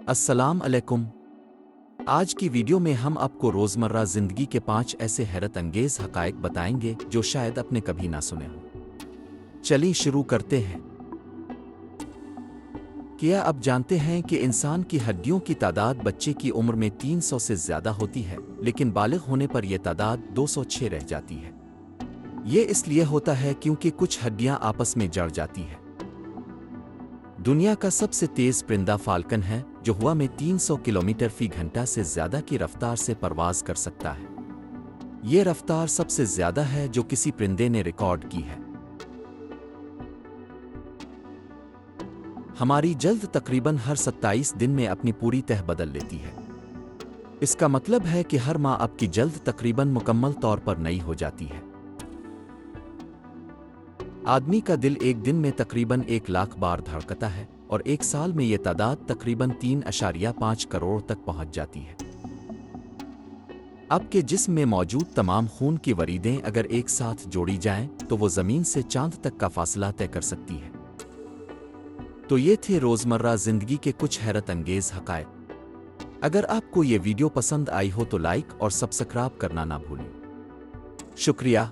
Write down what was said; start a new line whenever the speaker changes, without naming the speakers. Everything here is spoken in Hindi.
अस्सलाम अलैकुम। आज की वीडियो में हम आपको रोज़मर्रा ज़िंदगी के 5 ऐसे हैरत अंगेज़ हक़ाइक़ बताएंगे जो शायद आपने कभी ना सुने हों। चलिए शुरू करते हैं। क्या आप जानते हैं कि इंसान की हड्डियों की तादाद बच्चे की उम्र में 300 से ज़्यादा होती है, लेकिन बालिग होने पर यह तादाद 206 रह जाती है। ये इसलिए होता है क्योंकि कुछ हड्डियां आपस में जड़ जाती हैं। दुनिया का सबसे तेज परिंदा फाल्कन है, जो हवा में 300 किलोमीटर फी घंटा से ज्यादा की रफ्तार से परवाज कर सकता है। ये रफ्तार सबसे ज्यादा है जो किसी परिंदे ने रिकॉर्ड की है। हमारी जल्द तकरीबन हर 27 दिन में अपनी पूरी तह बदल लेती है। इसका मतलब है कि हर माह आपकी जल्द तकरीबन मुकम्मल तौर पर नई हो जाती है। आदमी का दिल एक दिन में तकरीबन 1 लाख बार धड़कता है और एक साल में यह तादाद तकरीबन 3.5 करोड़ तक पहुंच जाती है। आपके जिस्म में मौजूद तमाम खून की वरीदें अगर एक साथ जोड़ी जाएं, तो वो ज़मीन से चांद तक का फासला तय कर सकती है। तो ये थे रोज़मर्रा ज़िंदगी के कुछ हैरत अंगेज़ हक़ाइक़। अगर आपको ये वीडियो पसंद आई हो तो लाइक और सब्सक्राइब करना ना भूलें। शुक्रिया।